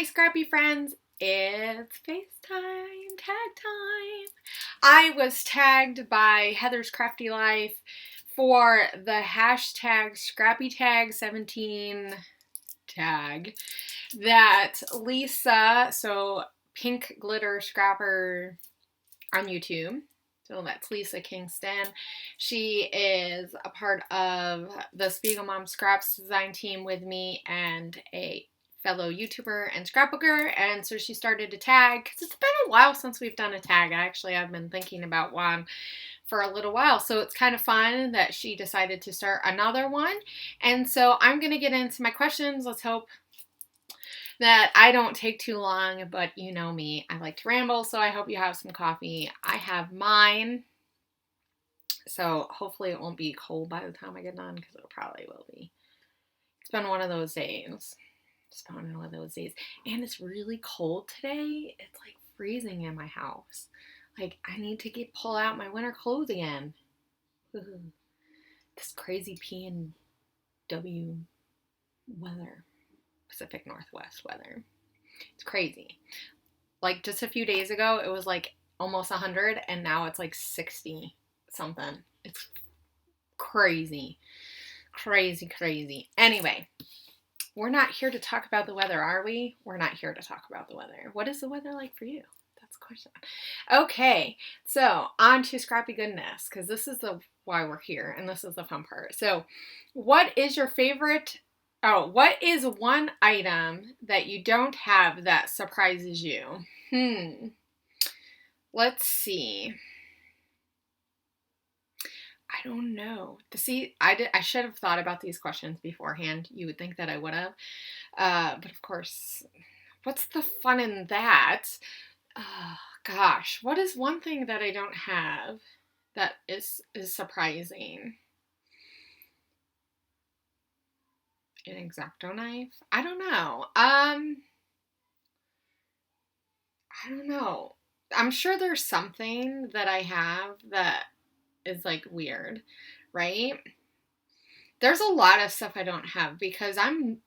my Scrappy friends, it's FaceTime tag time. I was tagged by Heather's Crafty Life for the hashtag Scrappy Tag 17 tag that Lisa, so Pink Glitter Scrapper on YouTube. So that's Lisa Kingston. She is a part of the Spiegel Mom Scraps design team with me and a fellow YouTuber and scrapbooker, and so she started a tag because it's been a while since we've done a tag. I've been thinking about one for a little while, so it's kind of fun that she decided to start another one. And so I'm gonna get into my questions. Let's hope that I don't take too long, but you know me, I like to ramble, so I hope you have some coffee. I have mine, so hopefully it won't be cold by the time I get done, because it probably will be. It's been one of those days. And it's really cold today. It's like freezing in my house. Like, I need to pull out my winter clothes again. This crazy PNW weather. Pacific Northwest weather. It's crazy. Like, just a few days ago, it was like almost 100, and now it's like 60 something. It's crazy. Crazy. Anyway, we're not here to talk about the weather, are we? We're not here to talk about the weather. What is the weather like for you? That's the question. Okay, so on to scrappy goodness, because this is why we're here, and this is the fun part. So, what is your favorite... what is one item that you don't have that surprises you? Let's see. I don't know. I should have thought about these questions beforehand. You would think that I would have. But of course, what's the fun in that? Gosh, what is one thing that I don't have that is surprising? An X-Acto knife? I don't know. I don't know. I'm sure there's something that I have that is like weird, right? There's a lot of stuff I don't have because I'm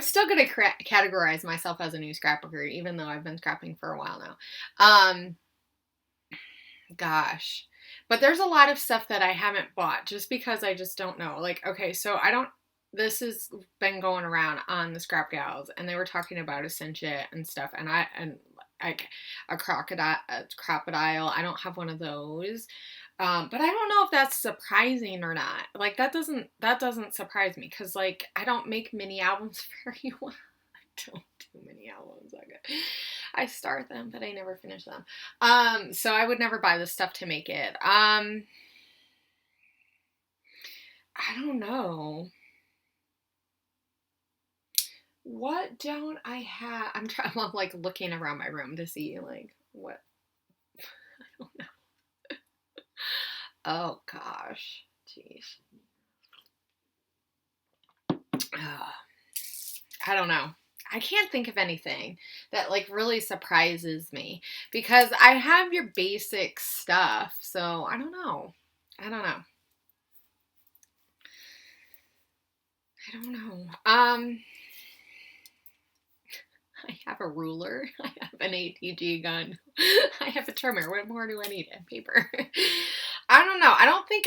still gonna categorize myself as a new scrapbooker, even though I've been scrapping for a while now. Gosh. But there's a lot of stuff that I haven't bought just because I just don't know. Like, okay, so this has been going around on the Scrap Gals, and they were talking about a cinch it and stuff, and like a crocodile, I don't have one of those. But I don't know if that's surprising or not. Like, that doesn't surprise me, because like I don't make mini albums very well. I don't do mini albums. Okay. I start them, but I never finish them. So I would never buy this stuff to make it. I don't know. What don't I have? I'm like looking around my room to see like what. I don't know. Oh gosh. Jeez. I don't know. I can't think of anything that like really surprises me, because I have your basic stuff, so I don't know. I have a ruler. I have an ATG gun. I have a trimmer. What more do I need? And paper. I don't know. I don't think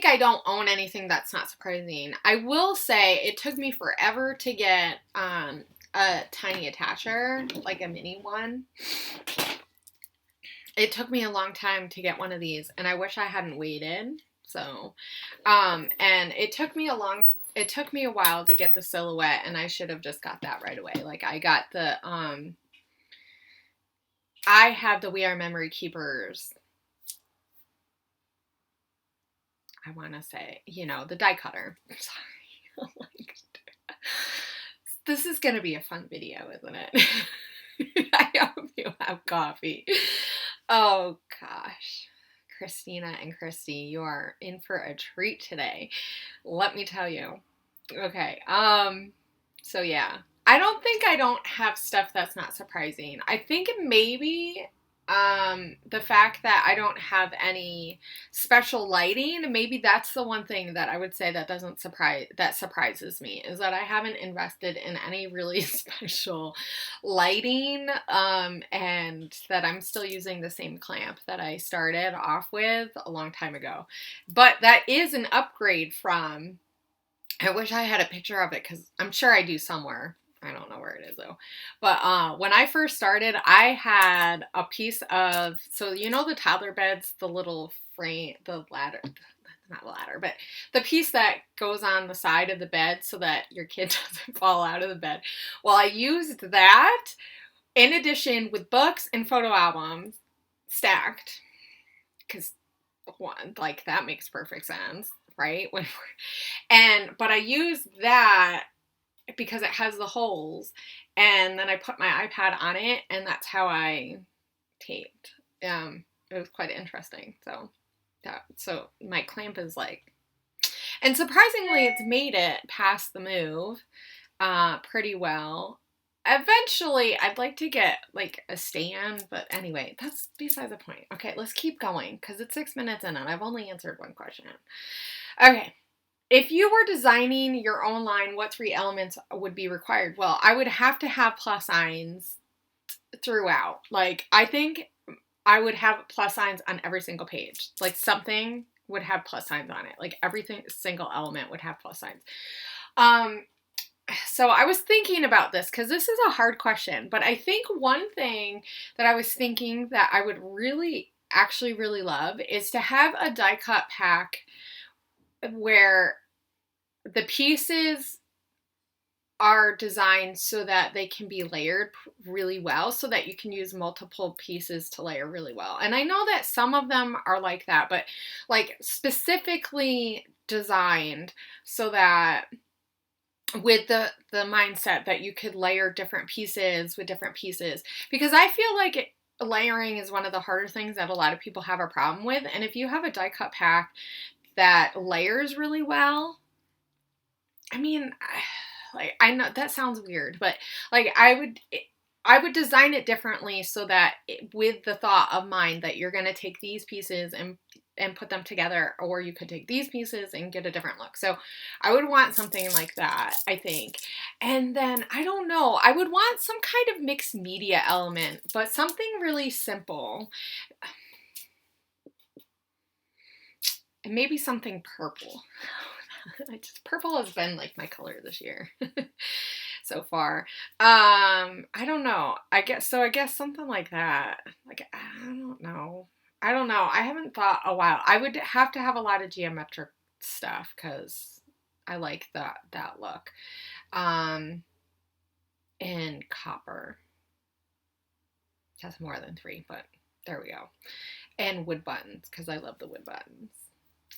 I don't own anything that's not surprising. I will say it took me forever to get a tiny attacher, like a mini one. It took me a long time to get one of these, and I wish I hadn't waited. So, and it took me a while to get the silhouette, and I should have just got that right away. Like, I got I have the We Are Memory Keepers. I want to say, the die cutter. Sorry. Like, this is going to be a fun video, isn't it? I hope you have coffee. Oh, gosh. Christina and Christy, you are in for a treat today. Let me tell you. Okay, so yeah. I don't think I don't have stuff that's not surprising. I think maybe the fact that I don't have any special lighting, maybe that's the one thing that I would say that surprises me, is that I haven't invested in any really special lighting, and that I'm still using the same clamp that I started off with a long time ago. But that is an upgrade from, I wish I had a picture of it because I'm sure I do somewhere. I don't know where it is though. But when I first started, I had a piece of, so you know the toddler beds, the little frame, the ladder, not ladder, but the piece that goes on the side of the bed so that your kid doesn't fall out of the bed. Well, I used that in addition with books and photo albums stacked, because one, like, that makes perfect sense, right? But I used that because it has the holes, and then I put my iPad on it, and that's how I taped. It was quite interesting. So my clamp is like, and surprisingly, it's made it past the move pretty well. Eventually, I'd like to get like a stand, but anyway, that's beside the point. Okay, let's keep going because it's 6 minutes in and I've only answered one question. Okay. If you were designing your own line, what 3 elements would be required? Well, I would have to have plus signs throughout. Like, I think I would have plus signs on every single page. Like, something would have plus signs on it. Like, everything, single element would have plus signs. So I was thinking about this because this is a hard question. But I think one thing that I was thinking that I would actually really love is to have a die cut pack where the pieces are designed so that they can be layered really well, so that you can use multiple pieces to layer really well. And I know that some of them are like that, but like specifically designed so that with the mindset that you could layer different pieces with different pieces, because I feel like layering is one of the harder things that a lot of people have a problem with. And if you have a die cut pack that layers really well, I mean, like, I know that sounds weird, but like I would design it differently so that with the thought of mind that you're going to take these pieces and put them together, or you could take these pieces and get a different look. So I would want something like that, I think. And then, I don't know, I would want some kind of mixed media element, but something really simple. And maybe something purple. Purple has been like my color this year so far. I don't know. I guess something like that. Like, I don't know. I haven't thought a while. I would have to have a lot of geometric stuff because I like that look. And copper. It has more than 3, but there we go. And wood buttons because I love the wood buttons.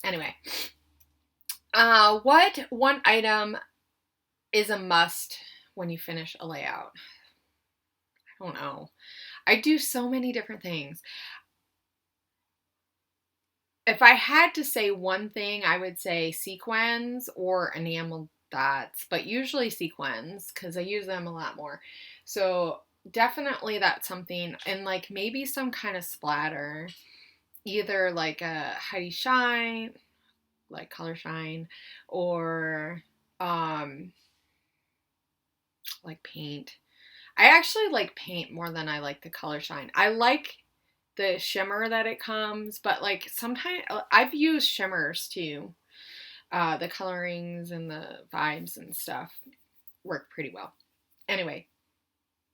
Anyway. What one item is a must when you finish a layout? I don't know. I do so many different things. If I had to say one thing, I would say sequins or enamel dots, but usually sequins because I use them a lot more. So definitely that's something, and like maybe some kind of splatter, either like a Heidi Shine, like color shine, or like paint. I actually like paint more than I like the color shine. I like the shimmer that it comes, but like sometimes I've used shimmers too. The colorings and the vibes and stuff work pretty well. Anyway,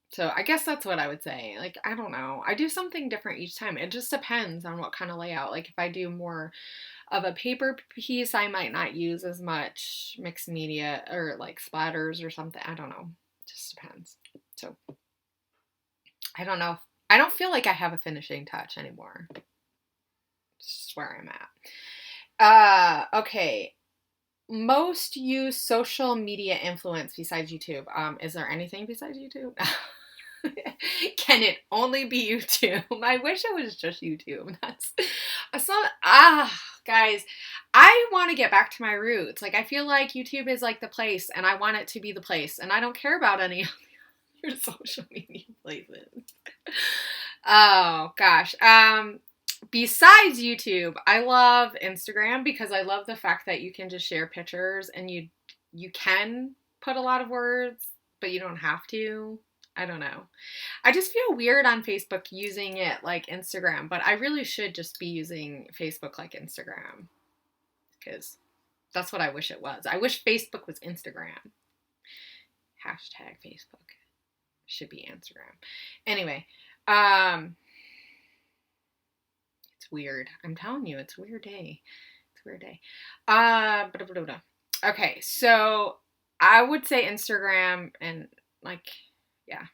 so I guess that's what I would say. Like, I don't know. I do something different each time. It just depends on what kind of layout. Like, if I do more of a paper piece, I might not use as much mixed media or like splatters or something. I don't know. It just depends. So, I don't know. I don't feel like I have a finishing touch anymore. This is where I'm at. Okay. Most used social media influence besides YouTube. Is there anything besides YouTube? Can it only be YouTube? I wish it was just YouTube. That's guys, I want to get back to my roots. Like, I feel like YouTube is like the place, and I want it to be the place, and I don't care about any other social media places. Oh gosh. Besides YouTube, I love Instagram because I love the fact that you can just share pictures and you can put a lot of words, but you don't have to. I don't know. I just feel weird on Facebook using it like Instagram, but I really should just be using Facebook like Instagram because that's what I wish it was. I wish Facebook was Instagram. Hashtag Facebook should be Instagram. Anyway, it's weird. I'm telling you, it's a weird day. It's a weird day. Okay, so I would say Instagram and like, yeah.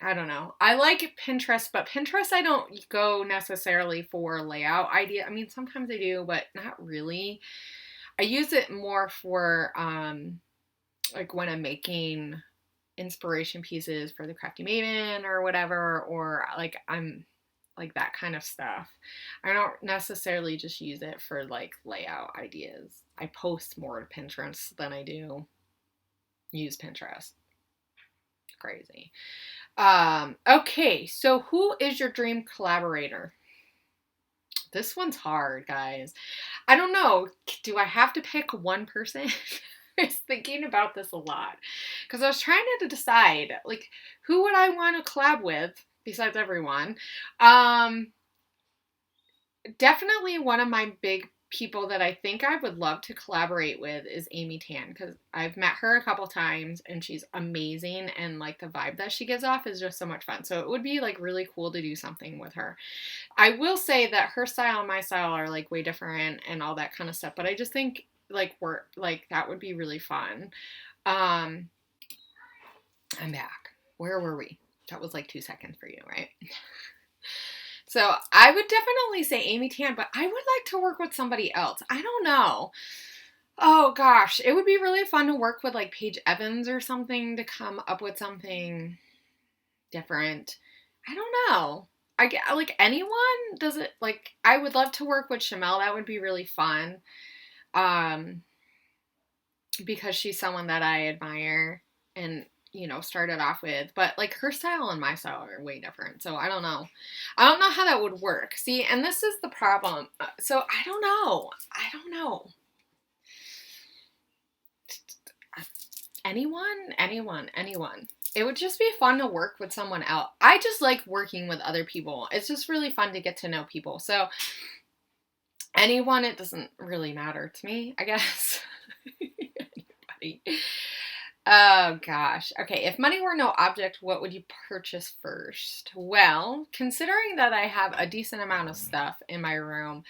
I don't know. I like Pinterest, but Pinterest I don't go necessarily for layout idea. I mean, sometimes I do, but not really. I use it more for like when I'm making inspiration pieces for the Crafty Maven or whatever, or like I'm like that kind of stuff. I don't necessarily just use it for like layout ideas. I post more to Pinterest than I do use Pinterest. Crazy. Okay, so who is your dream collaborator? This one's hard, guys. I don't know. Do I have to pick one person? I was thinking about this a lot because I was trying to decide, like, who would I want to collab with besides everyone? Definitely one of my big people that I think I would love to collaborate with is Amy Tan because I've met her a couple times and she's amazing and like the vibe that she gives off is just so much fun. So it would be like really cool to do something with her. I will say that her style and my style are like way different and all that kind of stuff, but I just think like we're like that would be really fun. I'm back. Where were we? That was like 2 seconds for you, right? So I would definitely say Amy Tan, but I would like to work with somebody else. I don't know. Oh gosh, it would be really fun to work with like Paige Evans or something to come up with something different. I don't know. I get like anyone does it like I would love to work with Shamel. That would be really fun. Because she's someone that I admire and started off with, but like her style and my style are way different. So I don't know. I don't know how that would work. See, and this is the problem. So I don't know. Anyone. It would just be fun to work with someone else. I just like working with other people. It's just really fun to get to know people. So anyone, it doesn't really matter to me, I guess. Anybody. Oh gosh. Okay, if money were no object, what would you purchase first? Well, considering that I have a decent amount of stuff in my room,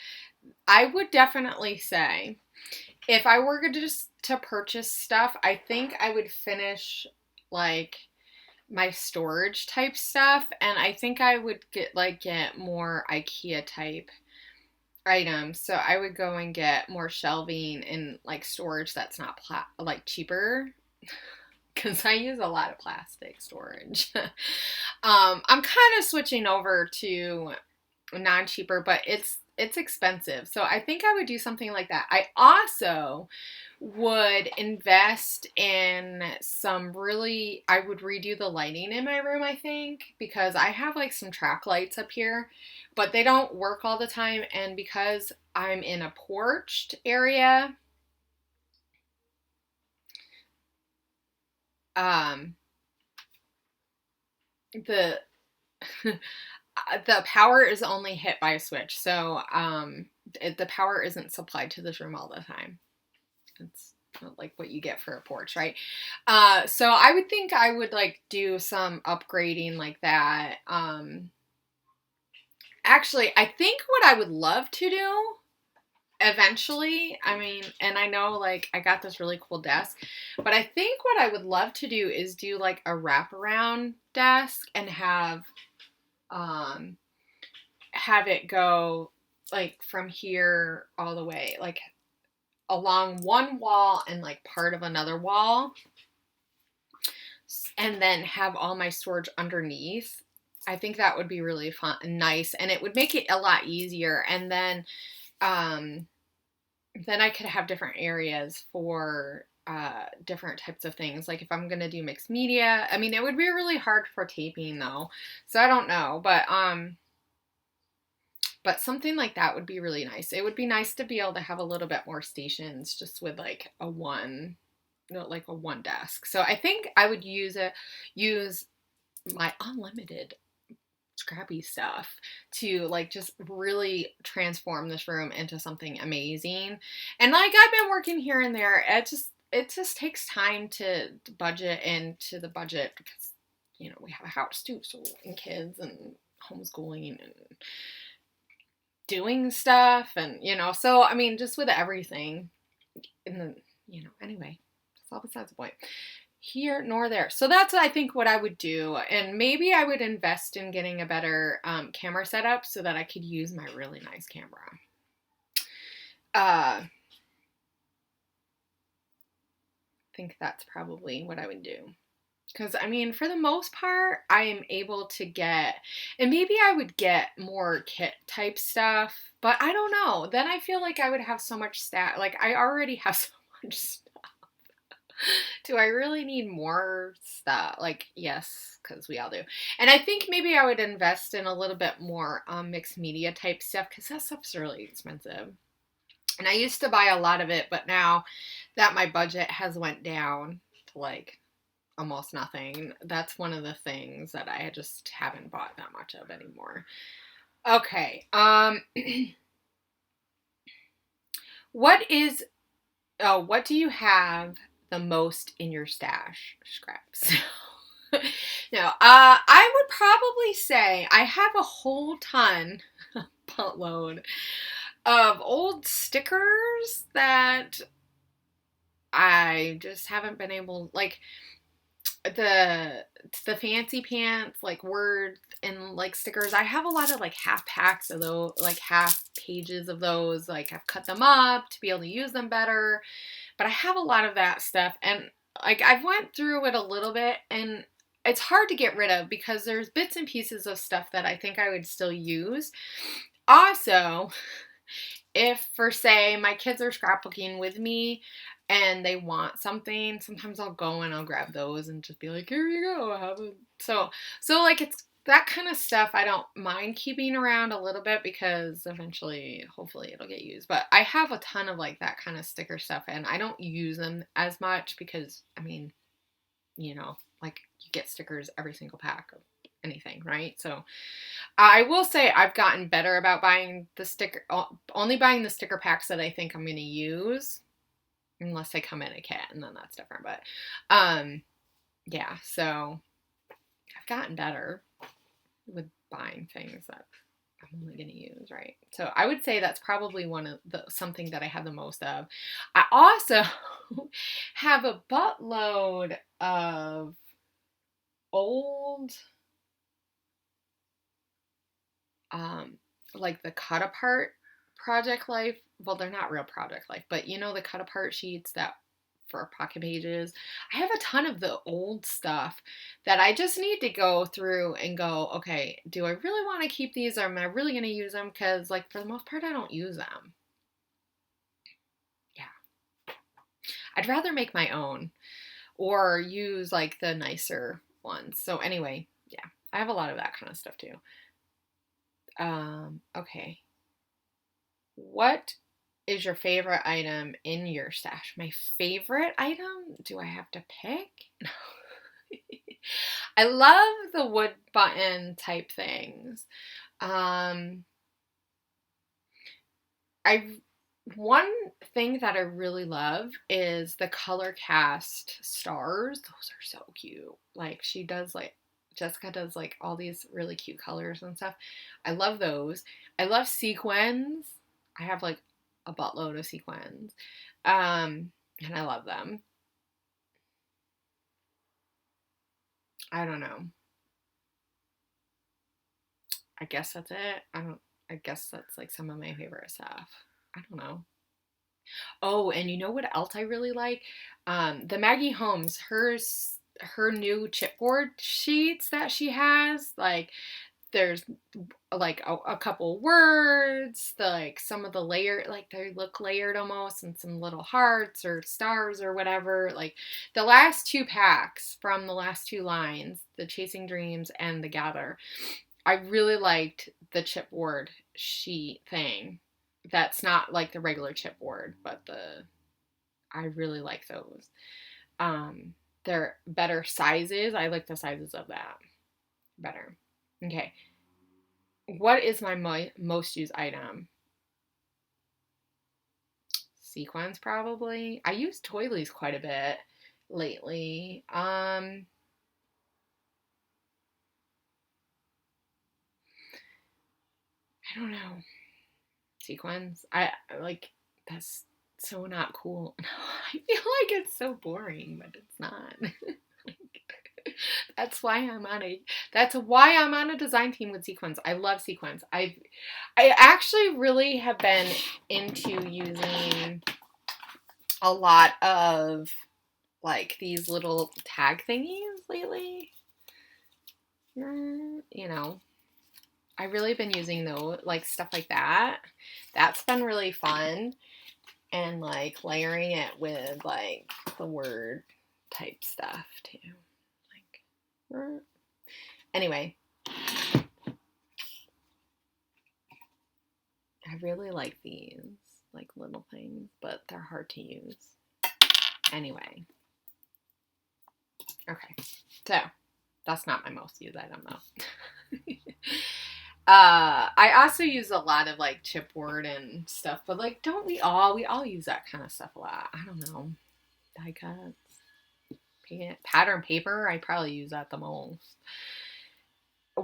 I would definitely say if I were just to purchase stuff, I think I would finish like my storage type stuff, and I think I would get more IKEA type items. So I would go and get more shelving and like storage that's not like cheaper because I use a lot of plastic storage. I'm kind of switching over to non-cheaper, but it's expensive. So I think I would do something like that. I also would invest in I would redo the lighting in my room, I think, because I have like some track lights up here, but they don't work all the time. And because I'm in a porched area, the the power is only hit by a switch. So the power isn't supplied to this room all the time. It's not like what you get for a porch, right? So I would think I would like do some upgrading like that. Actually, I think what I would love to do eventually, I mean, and I know like I got this really cool desk, but I think what I would love to do is do like a wraparound desk and have it go like from here all the way, like along one wall and like part of another wall, and then have all my storage underneath. I think that would be really fun and nice, and it would make it a lot easier. And then I could have different areas for different types of things. Like if I'm gonna do mixed media, I mean, it would be really hard for taping though, so I don't know, but something like that would be really nice. It would be nice to be able to have a little bit more stations just with like a one, like a one desk. So I think I would use my unlimited Scrappy stuff to like just really transform this room into something amazing. And like I've been working here and there. It just takes time to budget into the budget because we have a house too, so and kids and homeschooling and doing stuff and so I mean just with everything and then anyway, that's all besides the point here nor there. So that's I think what I would do, and maybe I would invest in getting a better camera setup so that I could use my really nice camera. I think that's probably what I would do. Because, I mean, for the most part, I am able to get, and maybe I would get more kit type stuff, but I don't know. Then I feel like I would have so much stuff. Like, I already have so much stuff. Do I really need more stuff? Like, yes, because we all do. And I think maybe I would invest in a little bit more mixed media type stuff because that stuff's really expensive. And I used to buy a lot of it, but now that my budget has went down to like almost nothing, that's one of the things that I just haven't bought that much of anymore. Okay. What do you have the most in your stash, Scraps? No, I would probably say I have a whole ton, buttload, of old stickers that I just haven't been able, like, the fancy pants, like words and like stickers. I have a lot of like half packs of those, like half pages of those. Like I've cut them up to be able to use them better, but I have a lot of that stuff, and like I've went through it a little bit, and it's hard to get rid of because there's bits and pieces of stuff that I think I would still use. Also, if for say my kids are scrapbooking with me and they want something, sometimes I'll go and I'll grab those and just be like, here you go, have it. So like it's that kind of stuff I don't mind keeping around a little bit because eventually, hopefully it'll get used. But I have a ton of like that kind of sticker stuff and I don't use them as much because, I mean, like you get stickers every single pack of anything, right? So I will say I've gotten better about only buying the sticker packs that I think I'm going to use. Unless they come in a kit, and then that's different. But, yeah, so I've gotten better with buying things that I'm only going to use, right? So I would say that's probably something that I have the most of. I also have a buttload of old, like the cut apart Project Life. Well, they're not real Project Life, but the cut apart sheets that for pocket pages. I have a ton of the old stuff that I just need to go through and go, okay, do I really want to keep these or am I really going to use them? Because like for the most part, I don't use them. Yeah. I'd rather make my own or use like the nicer ones. So anyway, yeah, I have a lot of that kind of stuff too. Okay. What is your favorite item in your stash? My favorite item? Do I have to pick? No. I love the wood button type things. One thing that I really love is the color cast stars. Those are so cute. Like Jessica does like all these really cute colors and stuff. I love those. I love sequins. I have like a buttload of sequins. And I love them. I don't know. I guess that's it. I guess that's like some of my favorite stuff. I don't know. Oh, and you know what else I really like? The Maggie Holmes, her new chipboard sheets that she has, like there's like a couple words, like some of the layer, like they look layered almost, and some little hearts or stars or whatever. Like the last 2 packs from the last 2 lines, the Chasing Dreams and the Gather, I really liked the chipboard sheet thing. That's not like the regular chipboard, but I really like those. They're better sizes. I like the sizes of that better. Okay. What is my most used item? Sequins, probably. I use toilies quite a bit lately. I don't know. Sequins. I like, that's so not cool. I feel like it's so boring, but it's not. That's why I'm on a design team with sequins. I love sequins. I actually really have been into using a lot of like these little tag thingies lately. You know, I've really been using those, like stuff like that. That's been really fun. And like layering it with like the word type stuff too. Anyway, I really like these, like little things, but they're hard to use. Anyway, okay, so that's not my most used item though. I also use a lot of like chipboard and stuff, but like, don't we all use that kind of stuff a lot? I don't know, die cuts. Pattern paper, I probably use that the most.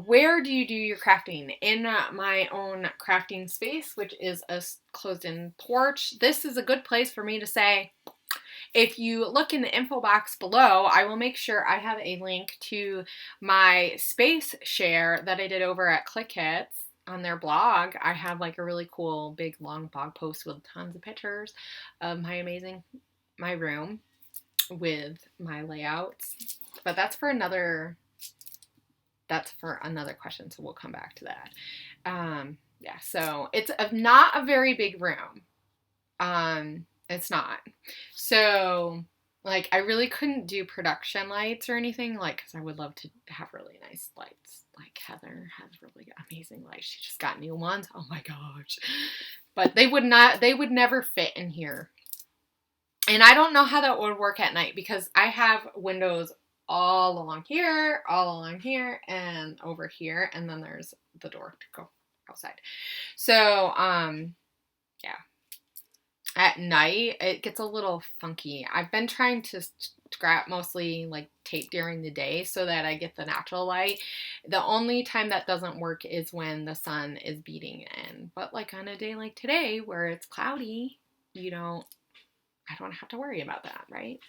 Where do you do your crafting? In my own crafting space, which is a closed-in porch. This is a good place for me to say, if you look in the info box below, I will make sure I have a link to my space share that I did over at ClickHits on their blog. I have like a really cool big long blog post with tons of pictures of my room with my layouts, but that's for another question, so we'll come back to that. Yeah, so it's not a very big room. It's not. So like I really couldn't do production lights or anything, like, because I would love to have really nice lights. Like Heather has really amazing lights. She just got new ones. Oh my gosh. But they would never fit in here. And I don't know how that would work at night because I have windows all along here, and over here, and then there's the door to go outside. So, yeah. At night, it gets a little funky. I've been trying to scrap mostly like tape during the day so that I get the natural light. The only time that doesn't work is when the sun is beating in. But like on a day like today where it's cloudy, I don't have to worry about that, right?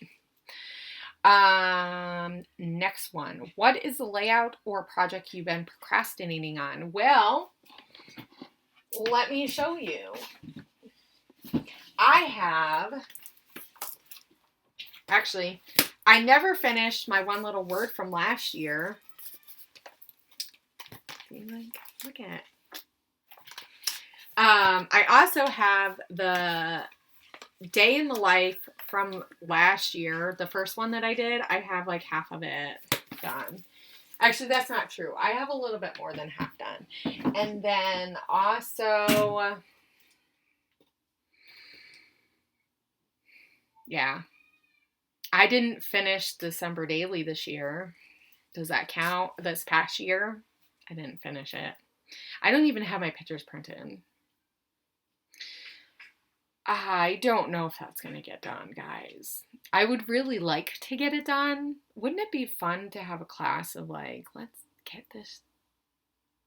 Next one. What is the layout or project you've been procrastinating on? Well, let me show you. I never finished my one little word from last year. Look at it. I also have the day in the life from last year, the first one that I did. I have like half of it done. Actually, that's not true. I have a little bit more than half done. And then also, yeah, I didn't finish December Daily this year. Does that count? This past year, I didn't finish it. I don't even have my pictures printed. I don't know if that's going to get done, guys. I would really like to get it done. Wouldn't it be fun to have a class of like, let's get this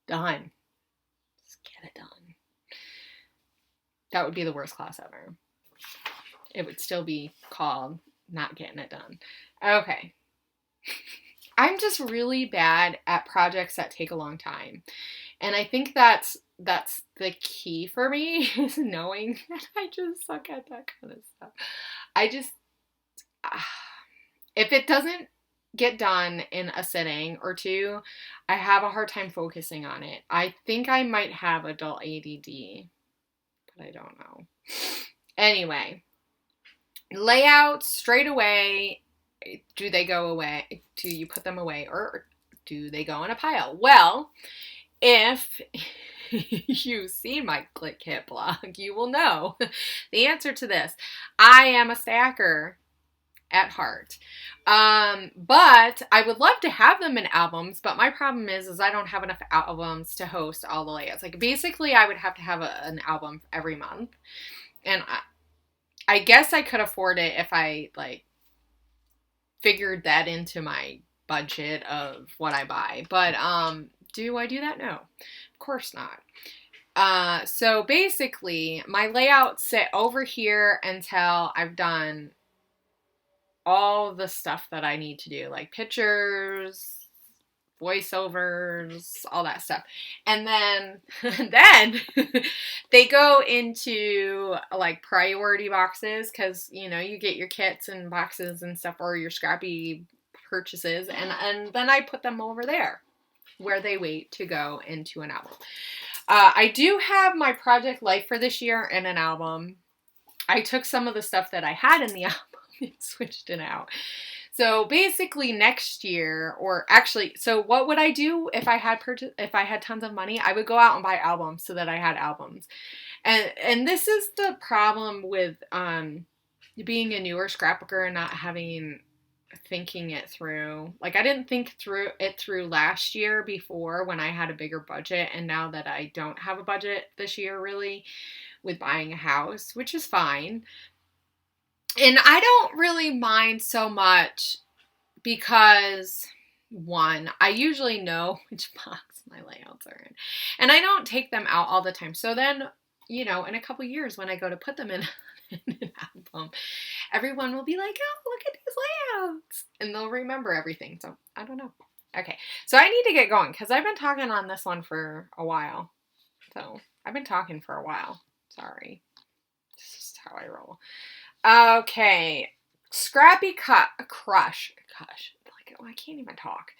done. Let's get it done. That would be the worst class ever. It would still be called not getting it done. Okay. I'm just really bad at projects that take a long time. And I think that's the key for me, is knowing that I just suck at that kind of stuff. If it doesn't get done in a sitting or two, I have a hard time focusing on it. I think I might have adult ADD, but I don't know. Anyway, layouts straight away. Do they go away? Do you put them away, or do they go in a pile? Well, if you see my Click Hit blog, you will know the answer to this. I am a stacker at heart. But I would love to have them in albums, but my problem is I don't have enough albums to host all the layouts. Like, basically, I would have to have an album every month. And I guess I could afford it if I, like, figured that into my budget of what I buy. But, do I do that? No. Of course not. So basically, my layouts sit over here until I've done all the stuff that I need to do, like pictures, voiceovers, all that stuff. And then they go into like priority boxes, because you know, you get your kits and boxes and stuff, or your Scrappy purchases, and then I put them over there where they wait to go into an album. I do have my project life for this year in an album. I took some of the stuff that I had in the album and switched it out. So basically next year, or actually, so what would I do if I had tons of money? I would go out and buy albums so that I had albums. And this is the problem with being a newer scrapbooker and not thinking it through. Like, I didn't think through last year before, when I had a bigger budget, and now that I don't have a budget this year really with buying a house, which is fine. And I don't really mind so much because, one, I usually know which box my layouts are in, and I don't take them out all the time. So then, you know, in a couple years when I go to put them in an album, everyone will be like, oh, look at these layouts, and they'll remember everything. So I don't know. Okay, so I need to get going because I've been talking on this one for a while. So I've been talking for a while. Sorry. This is how I roll. Okay, Scrappy Crush. Gosh, like, oh, I can't even talk.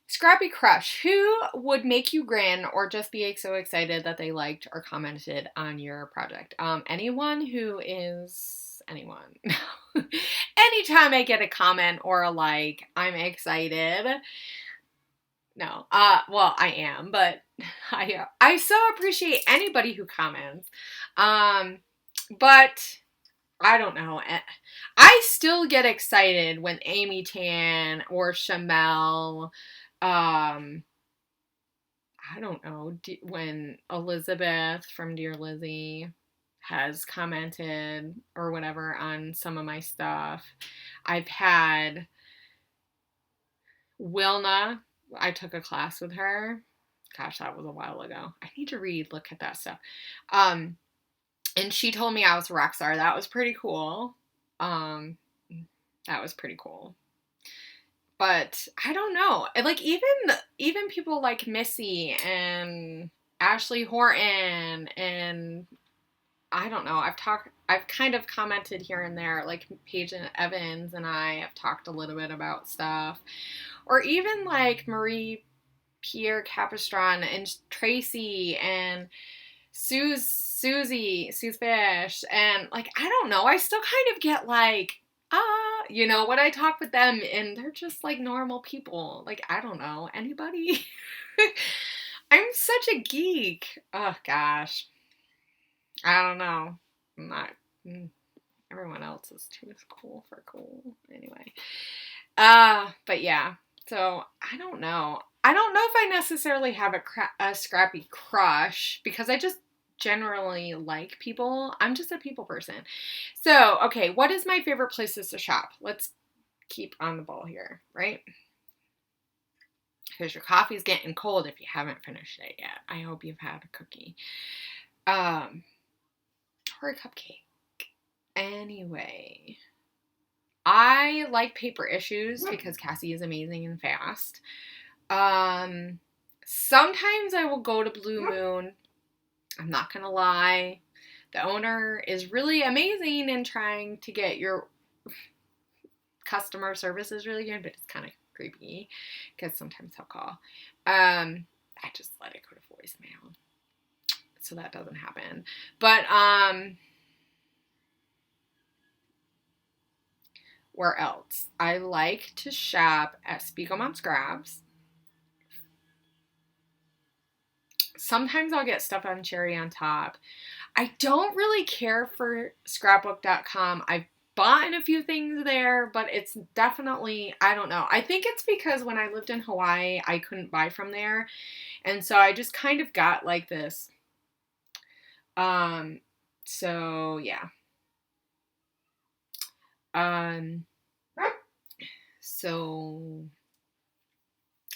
Scrappy Crush. Who would make you grin or just be so excited that they liked or commented on your project? Anyone who is anyone. Anytime I get a comment or a like, I'm excited. No, well, I am, but I so appreciate anybody who comments. But I don't know. I still get excited when Amy Tan or Shamel, I don't know, when Elizabeth from Dear Lizzie has commented or whatever on some of my stuff. I've had Wilna. I took a class with her. Gosh, that was a while ago. I need to look at that stuff. And she told me I was a rock star. That was pretty cool. That was pretty cool. But I don't know. Like, even people like Missy and Ashley Horton, and I don't know. I've kind of commented here and there. Like, Paige and Evans and I have talked a little bit about stuff. Or even like Marie Pierre Capistran and Tracy and Susie Fish, and like, I don't know, I still kind of get like, you know, when I talk with them, and they're just like normal people. Like, I don't know, anybody? I'm such a geek. Oh gosh. I don't know. I'm not, everyone else is too cool for cool. Anyway. But yeah. So, I don't know. I don't know if I necessarily have a Scrappy crush, because I just generally like people. I'm just a people person. So, okay, what is my favorite places to shop? Let's keep on the ball here, right? Because your coffee's getting cold if you haven't finished it yet. I hope you've had a cookie. Or a cupcake. Anyway, I like paper issues because Cassie is amazing and fast. Sometimes I will go to Blue Moon. I'm not gonna lie. The owner is really amazing in trying to get your customer service is really good, but it's kind of creepy because sometimes he'll call. I just let it go to voicemail so that doesn't happen. But where else? I like to shop at Spiegelman Scraps. Sometimes I'll get stuff on Cherry on Top. I don't really care for scrapbook.com. I've bought a few things there, but it's definitely, I don't know. I think it's because when I lived in Hawaii, I couldn't buy from there. And so I just kind of got like this. So yeah. So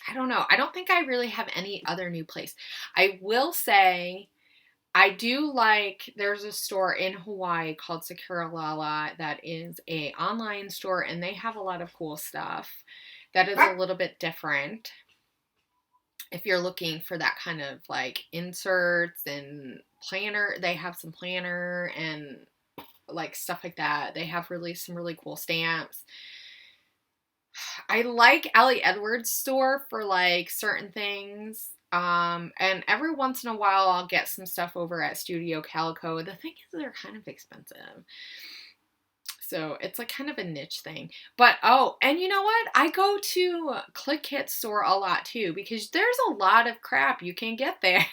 I don't know. I don't think I really have any other new place. I will say I do like, there's a store in Hawaii called Sakura Lala that is a online store, and they have a lot of cool stuff that is a little bit different. If you're looking for that kind of like inserts and planner, they have some planner and like stuff like that. They have some really cool stamps. I like Allie Edwards' store for like certain things. And every once in a while I'll get some stuff over at Studio Calico. The thing is they're kind of expensive. So it's like kind of a niche thing. But and you know what? I go to Click Hit store a lot too because there's a lot of crap you can get there.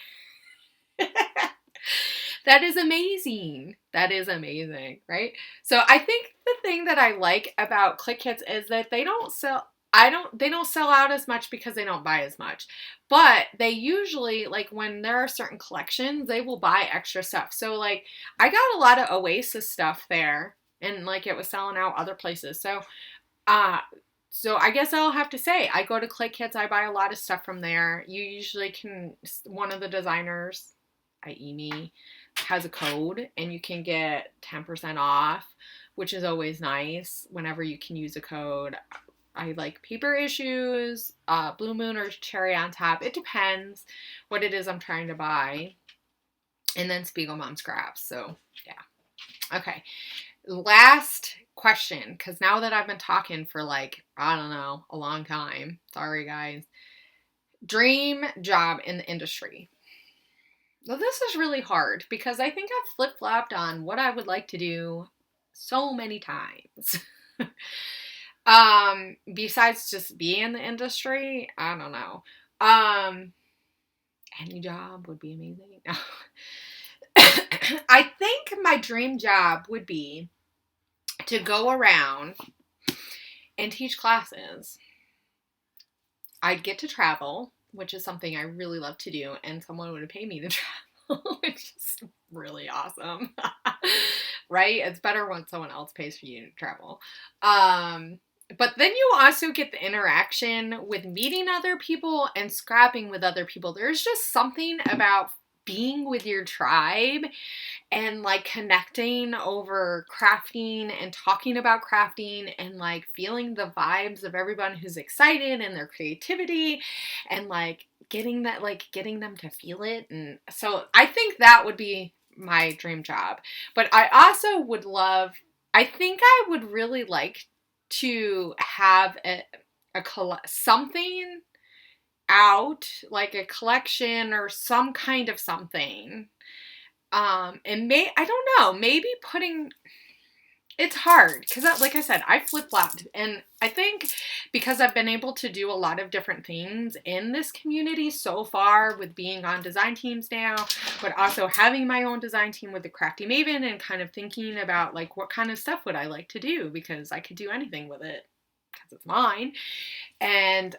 That is amazing. That is amazing, right? So I think the thing that I like about Click Hits is that they don't sell out as much because they don't buy as much. But they usually, like when there are certain collections, they will buy extra stuff. So like I got a lot of Oasis stuff there and like it was selling out other places. So I guess I'll have to say, I go to Click Hits, I buy a lot of stuff from there. You usually can, one of the designers, i.e. me, has a code and you can get 10% off, which is always nice whenever you can use a code. I like Paper Issues, Blue Moon or Cherry on Top. It depends what it is I'm trying to buy. And then Spiegelman Scraps. So, yeah. Okay. Last question, because now that I've been talking for like, I don't know, a long time. Sorry, guys. Dream job in the industry. Well, this is really hard because I think I've flip-flopped on what I would like to do so many times. Besides just being in the industry, I don't know. Any job would be amazing. No. I think my dream job would be to go around and teach classes. I'd get to travel, which is something I really love to do, and someone would pay me to travel, which is really awesome. Right? It's better when someone else pays for you to travel. But then you also get the interaction with meeting other people and scrapping with other people. There's just something about being with your tribe and like connecting over crafting and talking about crafting and like feeling the vibes of everyone who's excited and their creativity and like getting them to feel it. And so I think that would be my dream job. But I also would I think I would really like to have something out, like a collection or some kind of something. And I don't know, maybe it's hard because like I said, I flip-flopped, and I think because I've been able to do a lot of different things in this community so far with being on design teams now, but also having my own design team with the Crafty Maven and kind of thinking about like what kind of stuff would I like to do because I could do anything with it because it's mine. And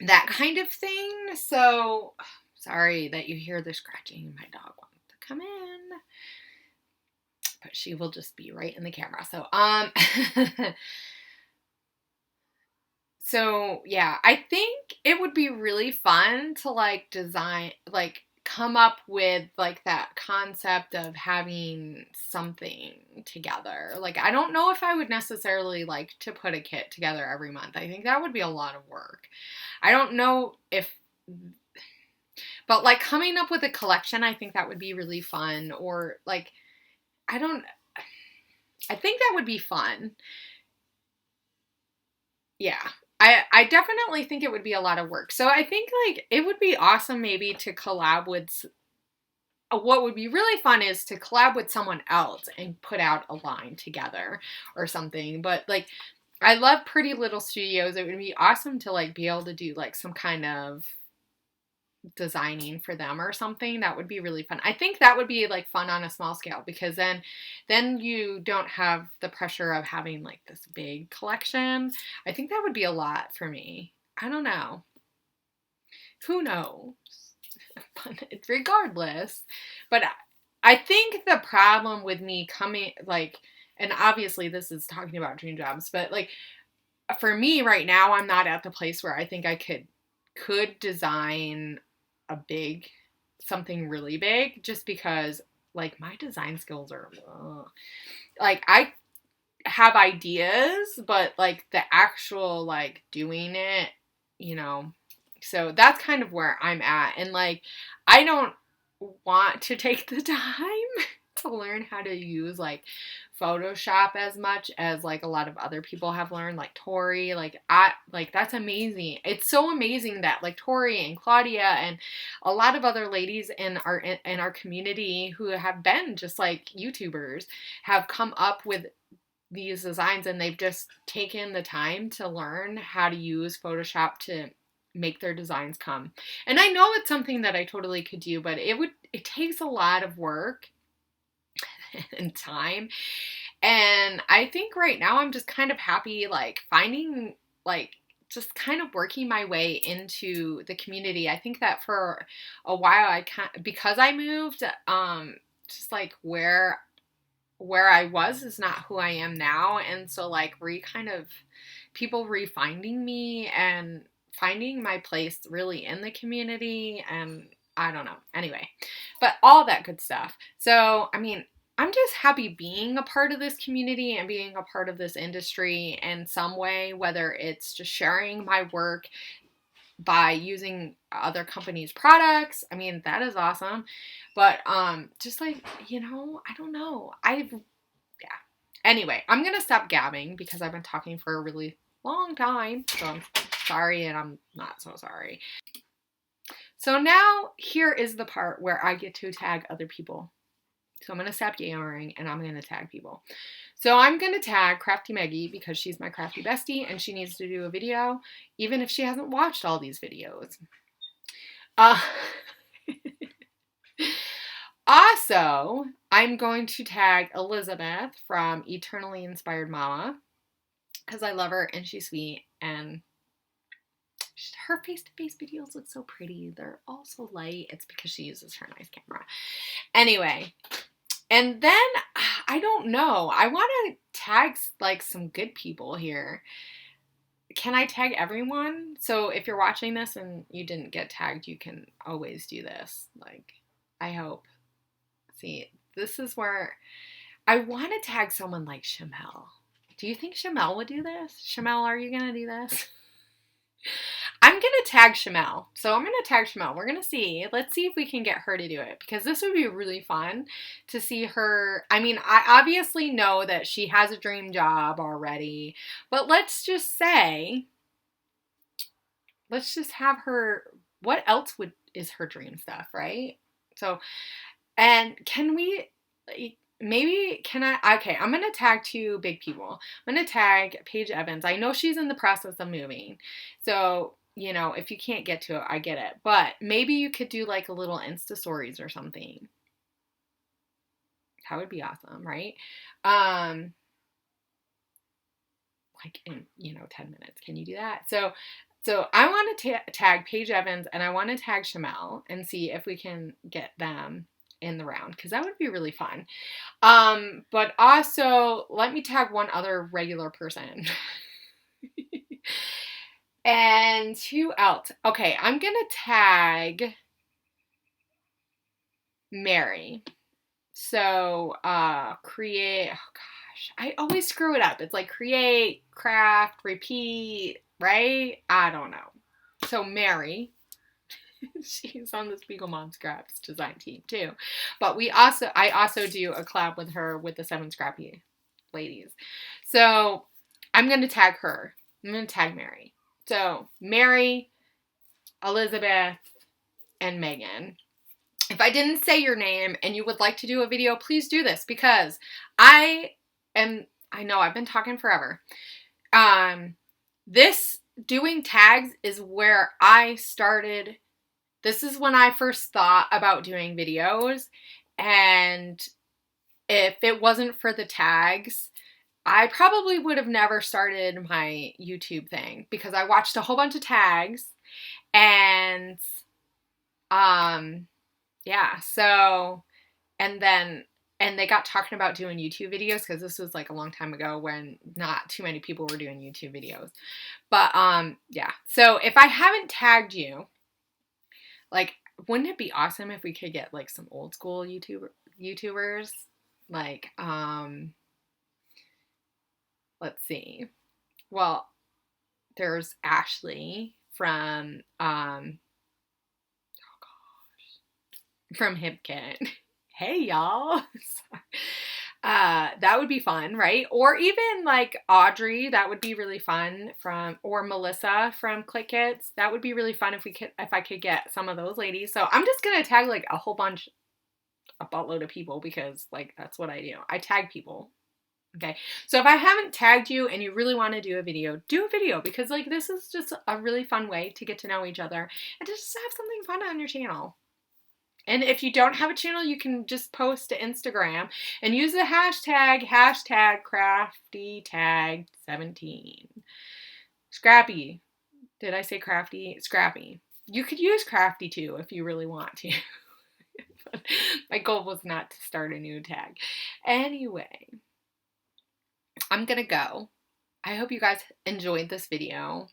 that kind of thing. So sorry that you hear the scratching. My dog wants to come in, but she will just be right in the camera. So so yeah, I think it would be really fun to like design, like come up with like that concept of having something together. Like, I don't know if I would necessarily like to put a kit together every month. I think that would be a lot of work. I don't know but like coming up with a collection, I think that would be really fun. Or like, I think that would be fun. yeah. I definitely think it would be a lot of work. So I think like it would be awesome maybe to collab with what would be really fun is to collab with someone else and put out a line together or something. But like I love Pretty Little Studios. It would be awesome to like be able to do like some kind of designing for them or something. That would be really fun. I think that would be like fun on a small scale because then you don't have the pressure of having like this big collection. I think that would be a lot for me. I don't know. Who knows? But regardless, but I think the problem with me coming like, and obviously this is talking about dream jobs, but like for me right now, I'm not at the place where I think I could design a big, something really big, just because like my design skills are like I have ideas, but like the actual like doing it, you know. So that's kind of where I'm at, and like I don't want to take the time to learn how to use like Photoshop as much as like a lot of other people have learned, like Tori. Like I like that's amazing. It's so amazing that like Tori and Claudia and a lot of other ladies in our community who have been just like YouTubers have come up with these designs, and they've just taken the time to learn how to use Photoshop to make their designs come. And I know it's something that I totally could do, but it takes a lot of work and time. And I think right now I'm just kind of happy like finding like just kind of working my way into the community. I think that for a while because I moved just like where I was is not who I am now. And so like people refinding me and finding my place really in the community, and I don't know. Anyway, but all that good stuff. So, I mean, I'm just happy being a part of this community and being a part of this industry in some way, whether it's just sharing my work by using other companies' products. I mean, that is awesome. But just like, you know, I don't know. Yeah. Anyway, I'm going to stop gabbing because I've been talking for a really long time. So I'm sorry, and I'm not so sorry. So now here is the part where I get to tag other people. So I'm going to stop yammering and I'm going to tag people. So I'm going to tag Crafty Maggie because she's my crafty bestie and she needs to do a video, even if she hasn't watched all these videos. Also, I'm going to tag Elizabeth from Eternally Inspired Mama because I love her and she's sweet, and her face-to-face videos look so pretty. They're all so light. It's because she uses her nice camera. Anyway, and then I don't know. I want to tag like some good people here. Can I tag everyone? So if you're watching this and you didn't get tagged, you can always do this. Like, I hope. See, this is where I want to tag someone like Shamel. Do you think Shamel would do this? Shamel, are you going to do this? I'm going to tag Shamel. So I'm going to tag Shamel. We're going to see. Let's see if we can get her to do it, because this would be really fun to see her. I mean, I obviously know that she has a dream job already, but let's just say, let's just have her, what else is her dream stuff, right? So, and can we, maybe, okay, I'm going to tag 2 big people. I'm going to tag Paige Evans. I know she's in the process of moving. So, you know, if you can't get to it, I get it. But maybe you could do like a little Insta stories or something. That would be awesome, right? Like in, 10 minutes. Can you do that? So I want to tag Paige Evans and I want to tag Shamel and see if we can get them in the round, because that would be really fun. But also, let me tag one other regular person. And who else? Okay, I'm going to tag Mary. So, oh gosh, I always screw it up. It's like create, craft, repeat, right? I don't know. So Mary, she's on the Spiegelmom Scraps design team too. But I also do a collab with her with the 7 Scrappy ladies. So I'm going to tag her. I'm going to tag Mary. So, Mary, Elizabeth, and Megan. If I didn't say your name and you would like to do a video, please do this because I know I've been talking forever. This doing tags is where I started. This is when I first thought about doing videos, and if it wasn't for the tags, I probably would have never started my YouTube thing because I watched a whole bunch of tags and yeah, so and they got talking about doing YouTube videos because this was like a long time ago when not too many people were doing YouTube videos. But yeah. So if I haven't tagged you, like, wouldn't it be awesome if we could get like some old school YouTubers? Like, let's see. Well, there's Ashley from from HipKit. Hey y'all. That would be fun, right? Or even like Audrey, that would be really fun or Melissa from ClickKits. That would be really fun if I could get some of those ladies. So I'm just gonna tag like a buttload of people because like that's what I do. I tag people. Okay. So if I haven't tagged you and you really want to do a video because like this is just a really fun way to get to know each other and to just have something fun on your channel. And if you don't have a channel, you can just post to Instagram and use the hashtag #CraftyTag17. Scrappy. Did I say crafty? Scrappy. You could use crafty too if you really want to. But my goal was not to start a new tag. Anyway, I'm gonna go. I hope you guys enjoyed this video.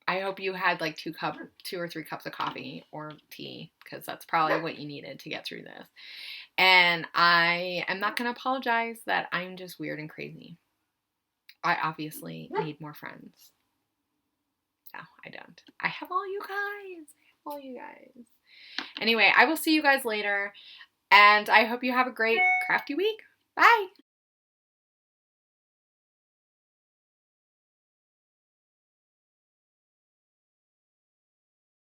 I hope you had like 2 or 3 cups of coffee or tea because that's probably what you needed to get through this. And I am not going to apologize that I'm just weird and crazy. I obviously need more friends. No, I don't. I have all you guys. Anyway, I will see you guys later. And I hope you have a great crafty week. Bye!